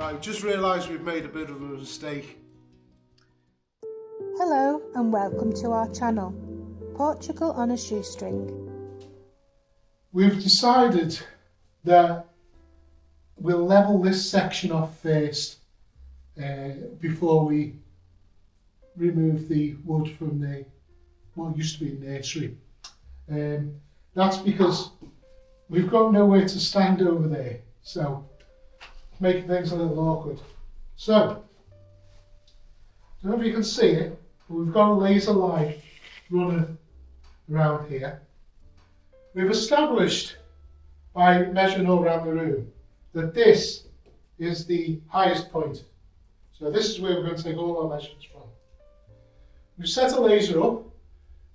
I just realised we've made a bit of a mistake. Hello and welcome to our channel, Portugal on a Shoestring. We've decided that we'll level this section off first before we remove the wood from what used to be a nursery. That's because we've got nowhere to stand over there, so it's making things a little awkward. So, I don't know if you can see it, but we've got a laser line running around here. We've established by measuring all around the room that this is the highest point. So this is where we're going to take all our measurements from. We've set a laser up.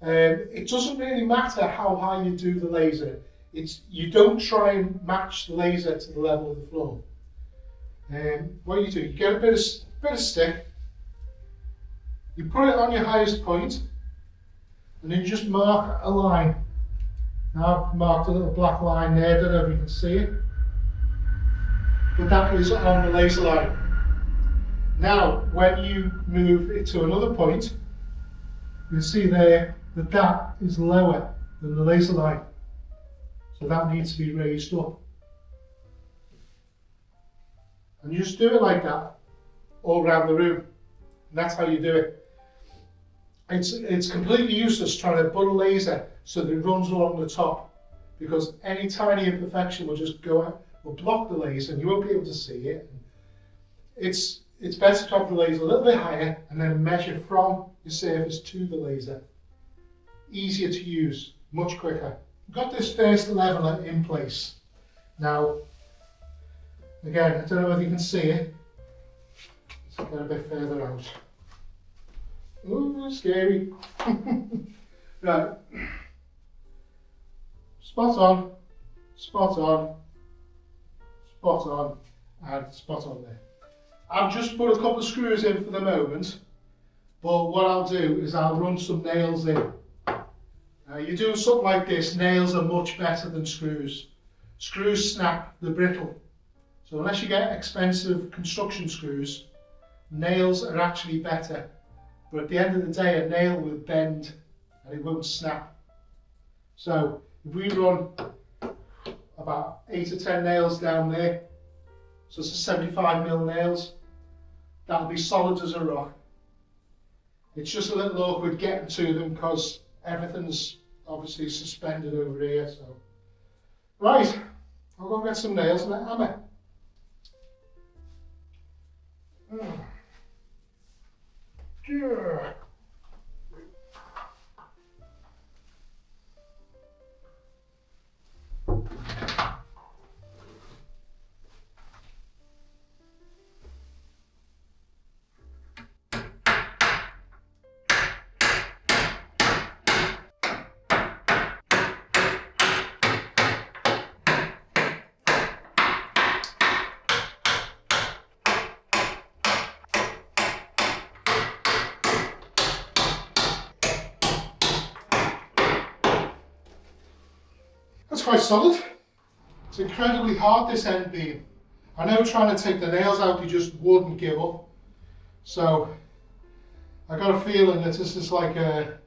It doesn't really matter how high you do the laser. You don't try and match the laser to the level of the floor. What you do, you get a bit of stick, you put it on your highest point, and then you just mark a line. Now I've marked a little black line there, I don't know if you can see it, but that is on the laser line. Now when you move it to another point, you can see there that that is lower than the laser line, so that needs to be raised up. And you just do it like that all around the room, and that's how you do it. It's completely useless trying to put a laser so that it runs along the top, because any tiny imperfection will just go out, will block the laser and you won't be able to see it. It's better to have the laser a little bit higher and then measure from your surface to the laser. Easier to use, much quicker. We've got this first leveler in place. Now, again, I don't know whether you can see it. Let's get a bit further out. Ooh, scary. Right. Spot on, spot on, spot on, and spot on there. I've just put a couple of screws in for the moment, but what I'll do is I'll run some nails in. You do something like this, nails are much better than screws. Screws snap, they're brittle. So unless you get expensive construction screws, nails are actually better. But at the end of the day, a nail will bend and it won't snap. So if we run about 8 or 10 nails down there, so it's a 75mm nails, that'll be solid as a rock. It's just a little awkward getting to them because everything's obviously suspended over here. So, right, I'll go and get some nails and a hammer. Yeah. That's quite solid. It's incredibly hard, this end beam. I know trying to take the nails out you just wouldn't give up. So I got a feeling that this is like a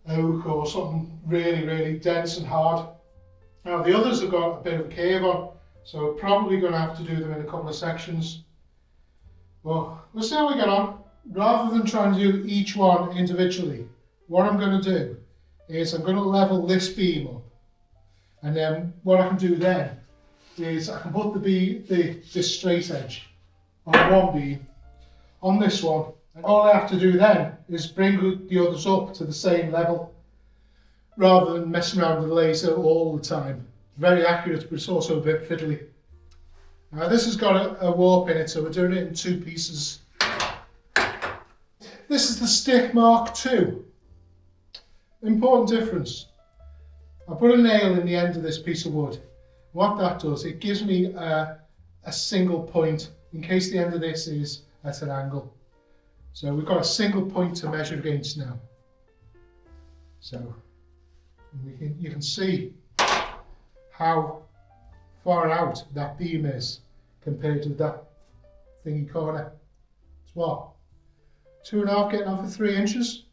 oak or something really, really dense and hard. Now the others have got a bit of a curve on, so we're probably going to have to do them in a couple of sections. Well, we'll see how we get on. Rather than trying to do each one individually, what I'm going to do is I'm going to level this beam up. And then what I can do then is I can put this straight edge on one beam, on this one, and all I have to do then is bring the others up to the same level, rather than messing around with the laser all the time. It's very accurate, but it's also a bit fiddly. Now this has got a warp in it, so we're doing it in 2 pieces. This is the stick Mark II. Important difference. I put a nail in the end of this piece of wood. What that does, it gives me a single point in case the end of this is at an angle. So we've got a single point to measure against now. So you can see how far out that beam is compared to that thingy corner. It's what? 2.5 getting on for 3 inches.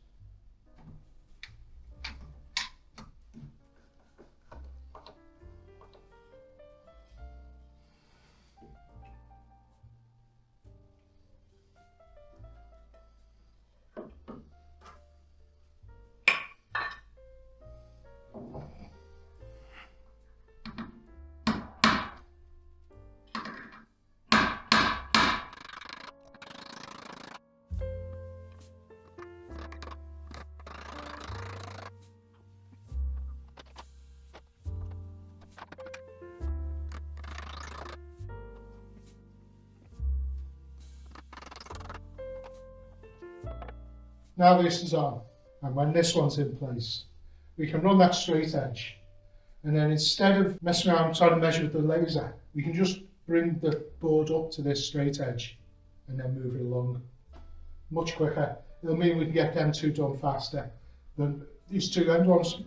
Now this is on, and when this one's in place, we can run that straight edge, and then instead of messing around trying to measure with the laser, we can just bring the board up to this straight edge and then move it along much quicker. It'll mean we can get them two done faster than these two end ones.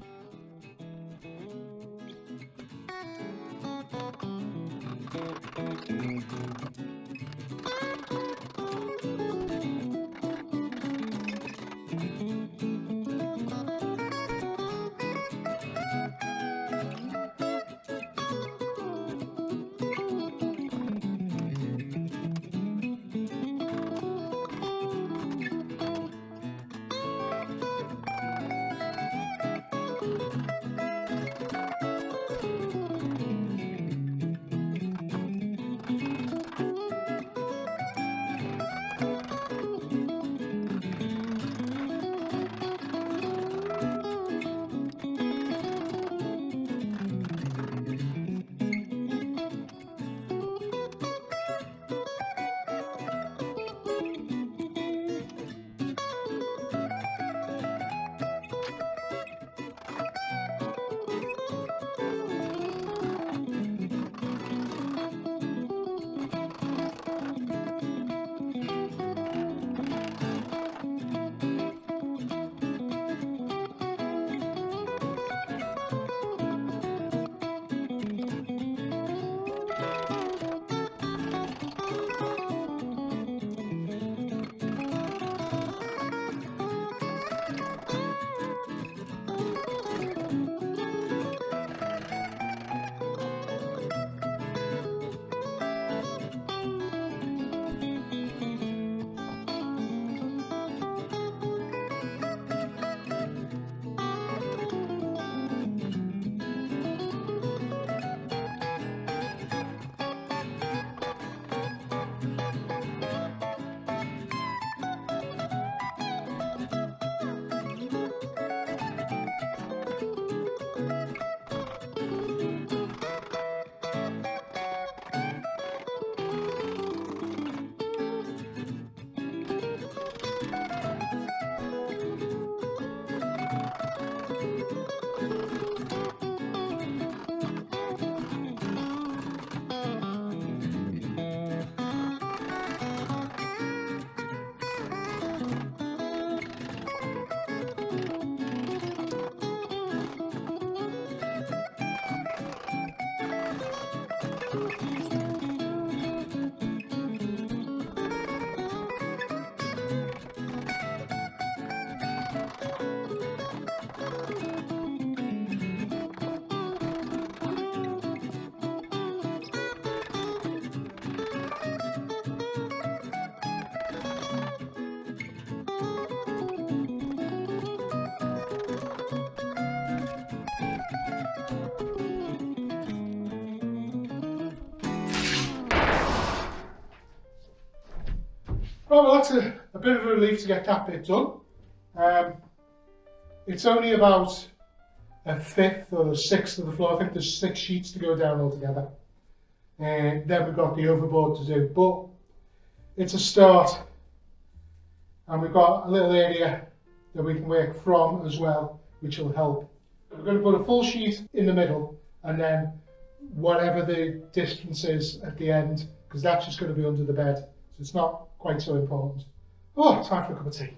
Right, well that's a bit of a relief to get that bit done. It's only about a fifth or a sixth of the floor. I think there's 6 sheets to go down altogether. And then we've got the overboard to do, but it's a start. And we've got a little area that we can work from as well, which will help. We're going to put a full sheet in the middle and then whatever the distance is at the end, because that's just going to be under the bed. So it's not quite so important. Oh, time for a cup of tea.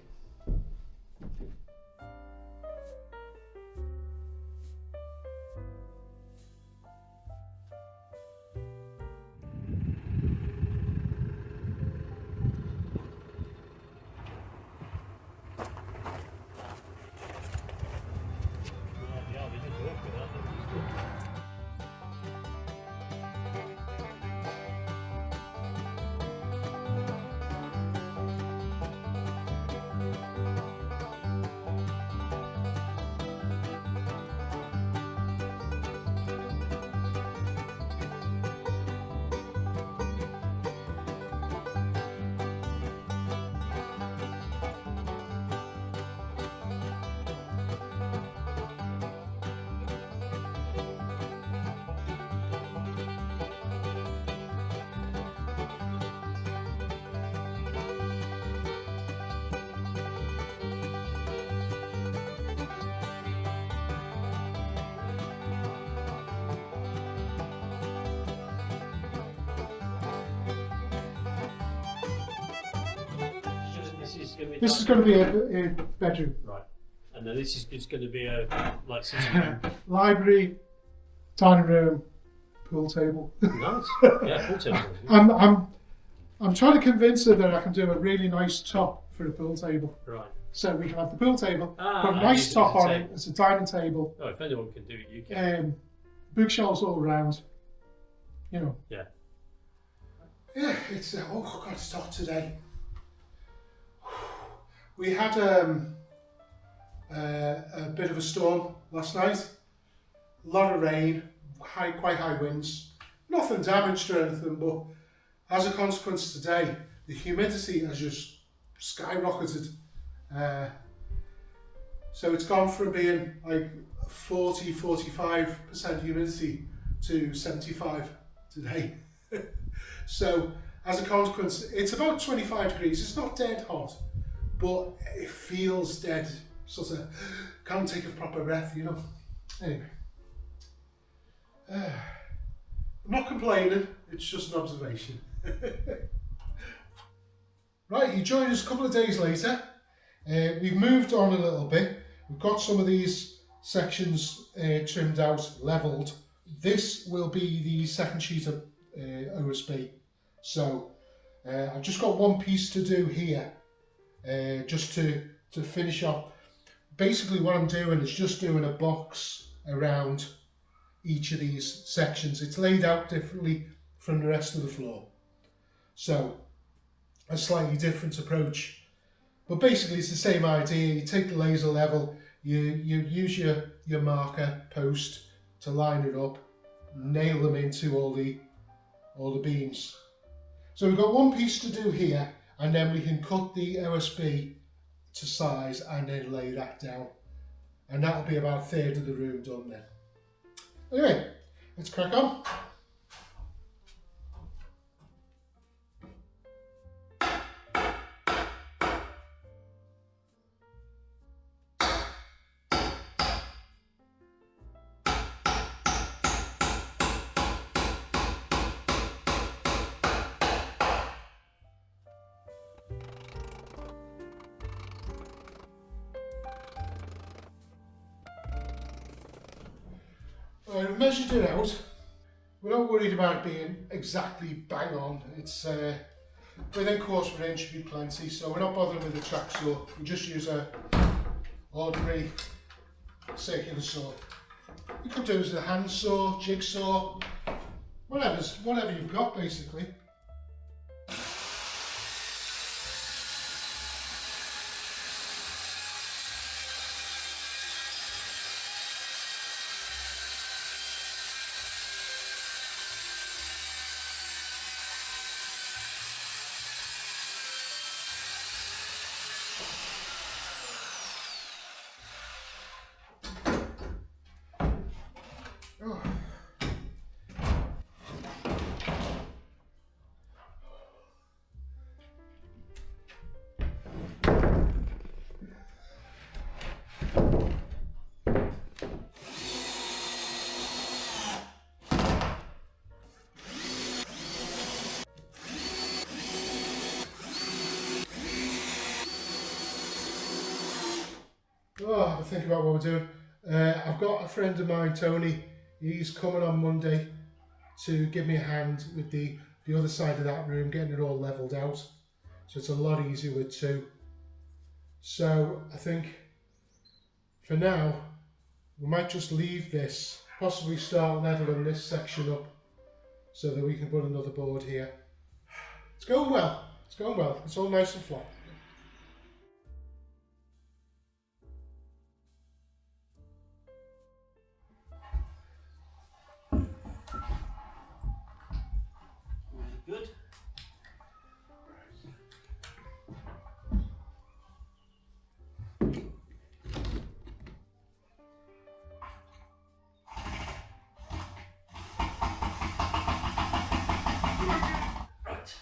going to be? This is going to be a bedroom. Right. And then this is just going to be a like sitting room. Library, dining room, pool table. Nice. Yeah, pool table. I'm trying to convince her that I can do a really nice top for a pool table. Right. So we can have the pool table, put a and nice use it top as a on it table. as a dining table. Oh, if anyone can do it, you can. Bookshelves all around. You know. Yeah. Yeah, it's oh god, it's hot today. We had a bit of a storm last night. A lot of rain, quite high winds. Nothing damaged or anything, but as a consequence today, the humidity has just skyrocketed. So it's gone from being like 40-45% humidity to 75 today. So as a consequence, it's about 25 degrees. It's not dead hot, but it feels dead. Sort of can't take a proper breath, you know. Anyway, I'm not complaining. It's just an observation. Right, you joined us a couple of days later. We've moved on a little bit. We've got some of these sections trimmed out, levelled. This will be the second sheet of OSB. So I've just got one piece to do here, just to finish off. Basically what I'm doing is just doing a box around each of these sections. It's laid out differently from the rest of the floor. So a slightly different approach. But basically it's the same idea. You take the laser level, you use your marker post to line it up, nail them into all the beams. So we've got one piece to do here, and then we can cut the OSB to size and then lay that down. And that'll be about a third of the room done then. Anyway, let's crack on. I've measured it out. We're not worried about it being exactly bang on. It's within quarter of an inch should be plenty, so we're not bothering with the track saw. We just use a ordinary circular saw. You could do it as a hand saw, jigsaw, whatever you've got basically. Oh. I have to think about what we're doing. I've got a friend of mine, Tony. He's coming on Monday to give me a hand with the other side of that room, getting it all levelled out. So it's a lot easier with two. So I think for now, we might just leave this, possibly start levelling this section up so that we can put another board here. It's going well. It's going well. It's all nice and flat. Good. Right.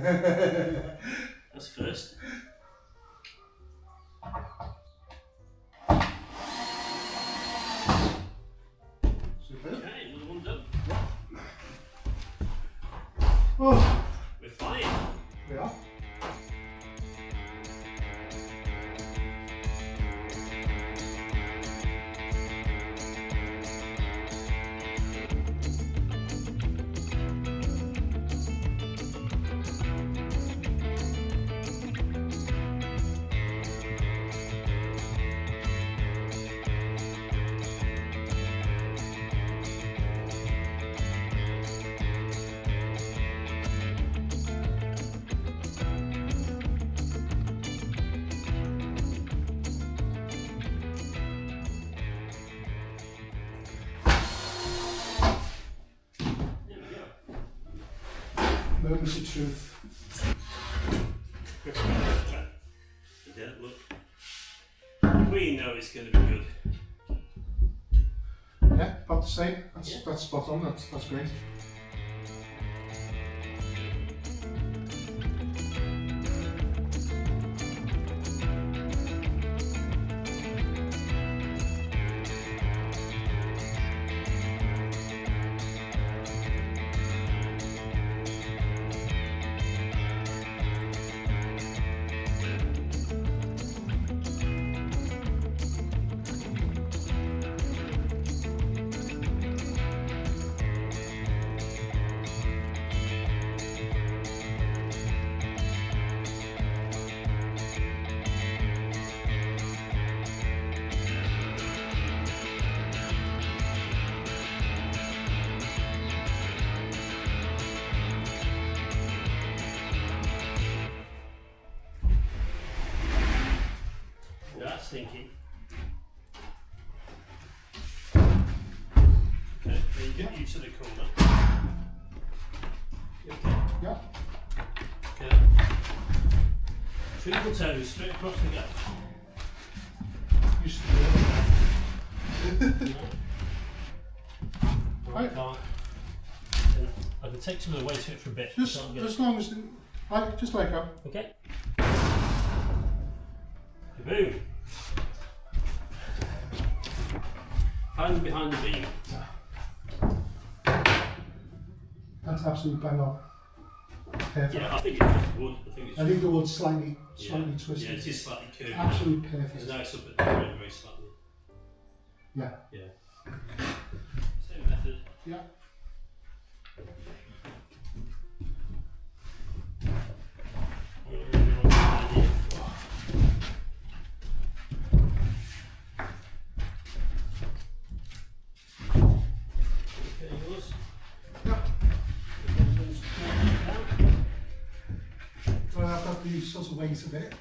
That's first. Superb. Okay, another one done. Oh, We're flying. we are. There we go. Moments of truth. Yeah, look. We know it's going to be good. Yeah, about to say. That's Yeah. that's spot on. That's great. That's thinking. Okay, then you get you to the corner. Okay. Yeah. Okay. Twinkle toes straight across the gap. Used to do it. I can't. I can take some of the weight to it for a bit. Just Can't get as long as, right, just like that. Okay. Boom. Hand behind the beam. That's absolutely bang on. Perfect. Yeah, I think it's just wood. I think the wood's slightly yeah, twisted. yeah, it is slightly curved. Absolutely It's perfect. nice up at the very, very slightly. Yeah. Yeah. Same method. Yeah. Okay, yours. Yeah. Well, I've got the sort of weight of it.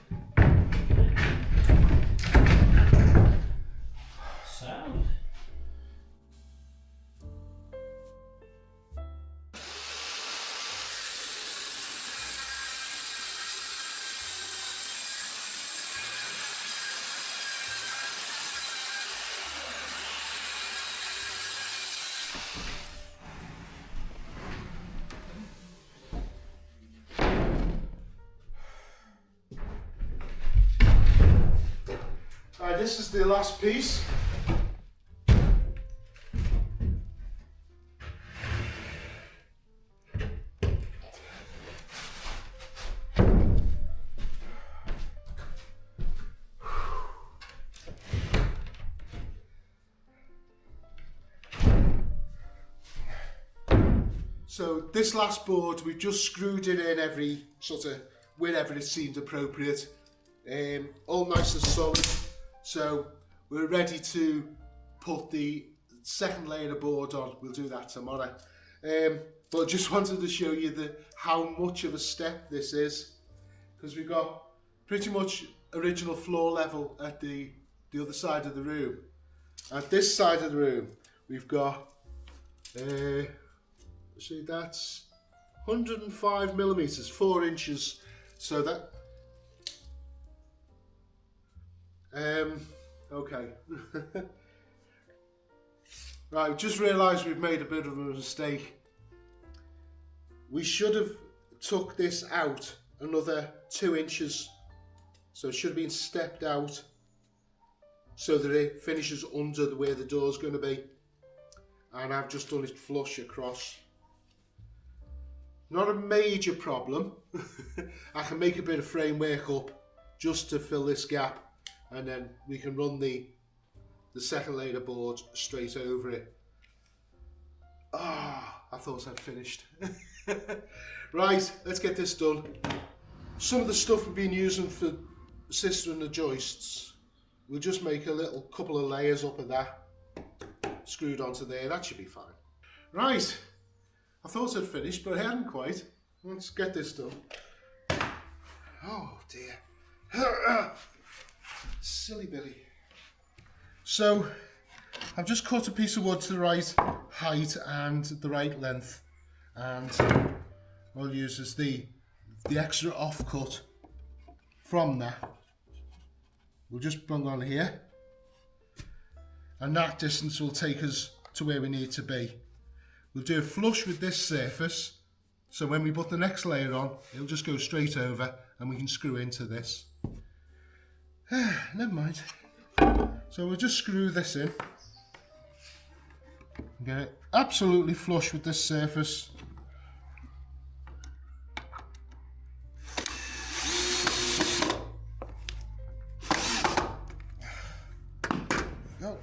Sound. Right, this is the last piece. So this last board, we've just screwed it in every sort of wherever it seemed appropriate. All nice and solid. So we're ready to put the second layer of board on. We'll do that tomorrow. But just wanted to show you how much of a step this is, because we've got pretty much original floor level at the other side of the room. At this side of the room, we've got see, that's 105 millimeters, 4 inches. So that okay. Right, just realised we've made a bit of a mistake. We should have took this out another 2 inches, so it should have been stepped out so that it finishes under where the door's going to be, and I've just done it flush across. Not a major problem. I can make a bit of framework up just to fill this gap, and then we can run the second layer of board straight over it. Ah, I thought I'd finished. Right, let's get this done. Some of the stuff we've been using for sistering the joists, we'll just make a little couple of layers up of that screwed onto there. That should be fine. Right, I thought I'd finished, but I hadn't quite. Let's get this done. Oh dear. Silly Billy. So, I've just cut a piece of wood to the right height and the right length, and what I'll use is the extra offcut from that. We'll just bung on here, and that distance will take us to where we need to be. We'll do a flush with this surface, so when we put the next layer on, it'll just go straight over and we can screw into this. Never mind. So we'll just screw this in. Get it absolutely flush with this surface. Go.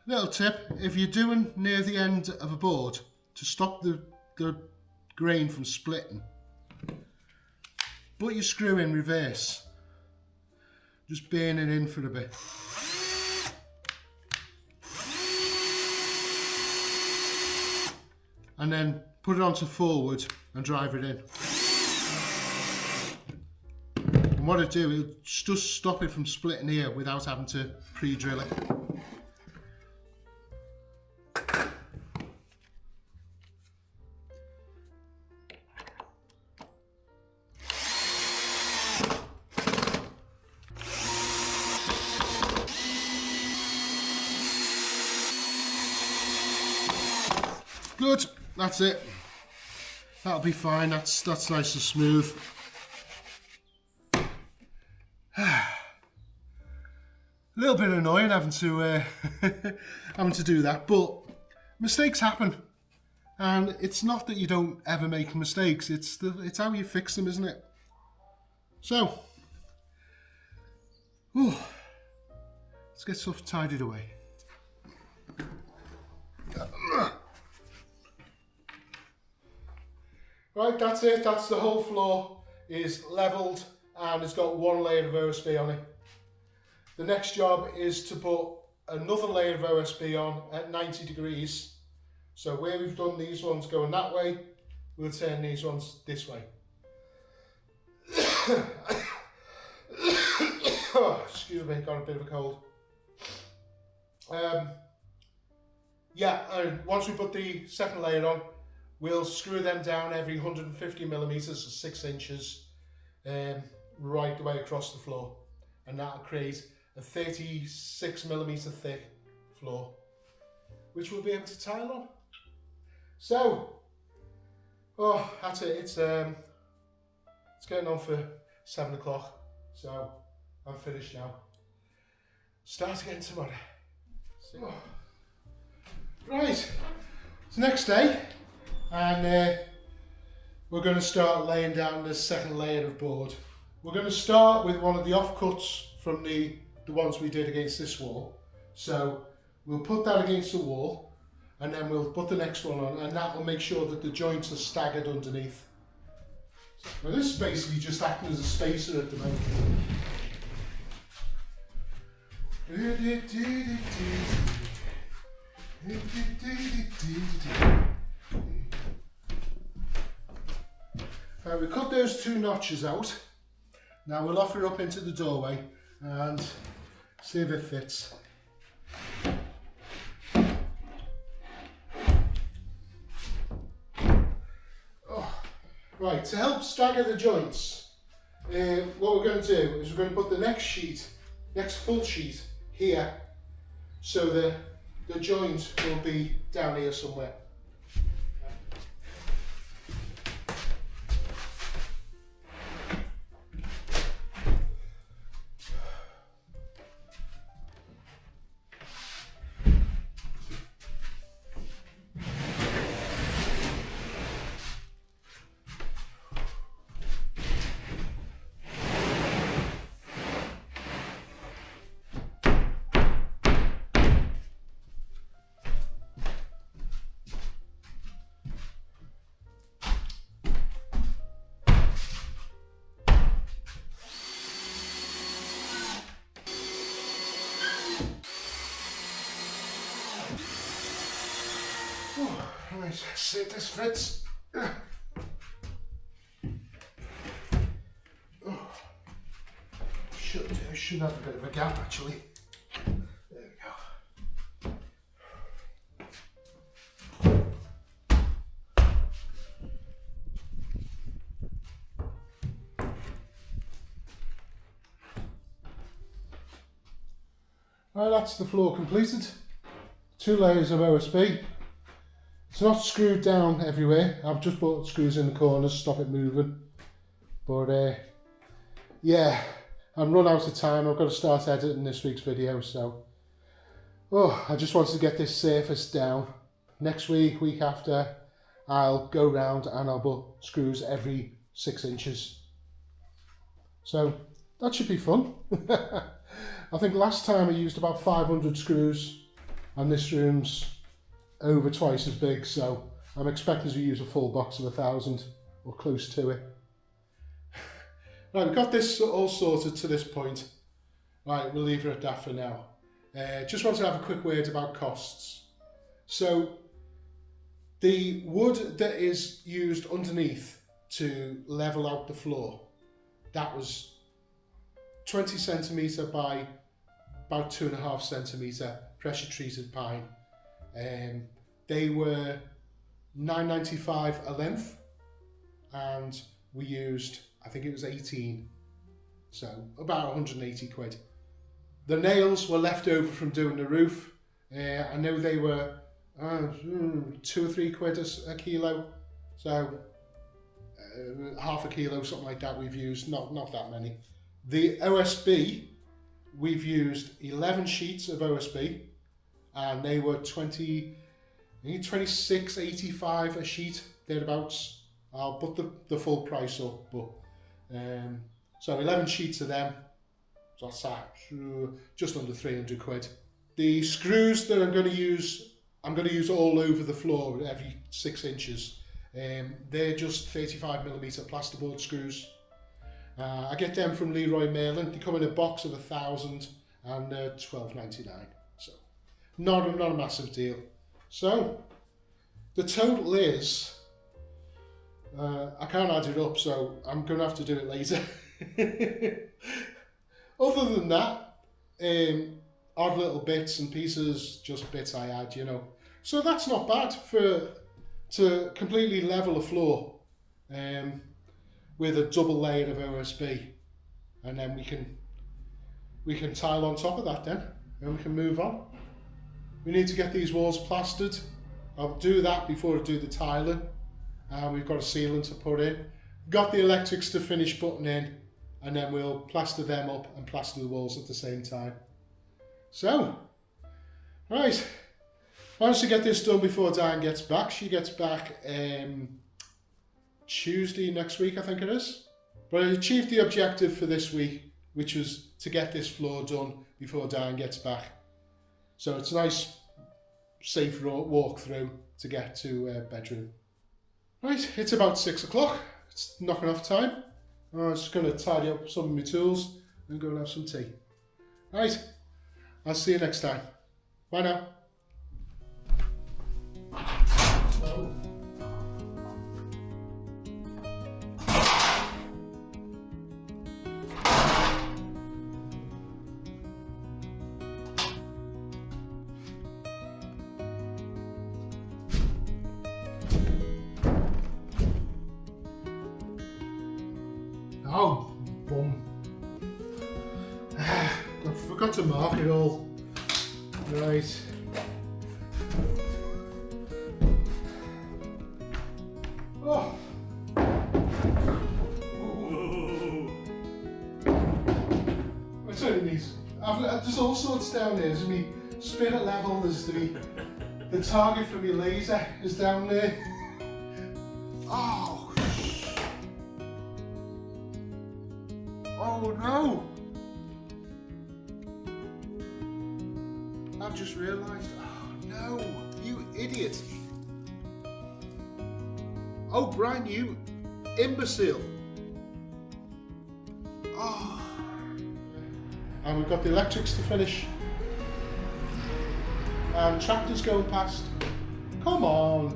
Little tip, if you're doing near the end of a board, to stop the grain from splitting, put your screw in reverse. Just burn it in for a bit. And then put it onto forward and drive it in. And what it do, it'll just stop it from splitting here without having to pre-drill it. Good, that's it. That'll be fine. That's nice and smooth. A little bit annoying having to having to do that, but mistakes happen, and it's not that you don't ever make mistakes. It's how you fix them, isn't it? So, let's get stuff tidied away. Right, that's it. That's the whole floor is levelled and it's got one layer of OSB on it. The next job is to put another layer of OSB on at 90 degrees. So where we've done these ones going that way, we'll turn these ones this way. Oh, excuse me, got a bit of a cold. Yeah, and once we put the second layer on, we'll screw them down every 150 millimeters or 6 inches, right the way across the floor, and that'll create a 36 millimeter thick floor, which we'll be able to tile on. So, that's it. It's getting on for 7 o'clock, so I'm finished now. Start again tomorrow. Right, it's the next day. And we're going to start laying down the second layer of board. We're going to start with one of the offcuts from the ones we did against this wall. So we'll put that against the wall, and then we'll put the next one on, and that will make sure that the joints are staggered underneath. Now this is basically just acting as a spacer at the moment. We cut those 2 notches out. Now we'll offer it up into the doorway and see if it fits. Right, to help stagger the joints, what we're going to do is we're going to put the next full sheet here, so the joint will be down here somewhere. Right, see if this fits. Should have a bit of a gap actually. There we go. Right, that's the floor completed. 2 layers of OSB. It's not screwed down everywhere. I've just put screws in the corners, stop it moving. But yeah, I'm run out of time. I've got to start editing this week's video, so I just wanted to get this surface down. Next week after, I'll go round and I'll put screws every 6 inches. So that should be fun. I think last time I used about 500 screws, and this room's over twice as big, so I'm expecting to use a full box of 1,000 or close to it. Right, we've got this all sorted to this point. Right, we'll leave it at that for now. Just want to have a quick word about costs. So the wood that is used underneath to level out the floor, that was 20 centimetre by about 2.5 centimetre pressure treated pine. They were £9.95 a length, and we used, I think it was 18, so about 180 quid. The nails were left over from doing the roof. I know they were 2 or 3 quid a kilo, so half a kilo, something like that we've used, not that many. The OSB, we've used 11 sheets of OSB, and they were 26.85 a sheet, thereabouts. I'll put the full price up, but so 11 sheets of them, so that's just under 300 quid. The screws that I'm going to use all over the floor every 6 inches. They're just 35mm plasterboard screws. I get them from Leroy Merlin. They come in a box of 1,000 and £12.99. So not a massive deal. So the total is, I can't add it up, so I'm going to have to do it later. Other than that, odd little bits and pieces, just bits I add, you know. So that's not bad to completely level a floor with a double layer of OSB, and then we can tile on top of that then, and we can move on. We need to get these walls plastered. I'll do that before I do the tiling. We've got a sealant to put in. Got the electrics to finish putting in, and then we'll plaster them up and plaster the walls at the same time. So, right, managed to get this done before Diane gets back. She gets back Tuesday next week, I think it is. But I achieved the objective for this week, which was to get this floor done before Diane gets back. So it's a nice, safe walk through to get to bedroom. Right, it's about 6 o'clock. It's knocking off time. I'm just going to tidy up some of my tools and go and have some tea. Right, I'll see you next time. Bye now. got to mark it all. Right. Oh. It's only these. There's all sorts down there. There's me spirit level. There's the target for my laser is down there. Oh. Oh no. I've just realised. Oh no, you idiot. Oh, Brian, you imbecile. Oh. And we've got the electrics to finish. And tractors going past. Come on.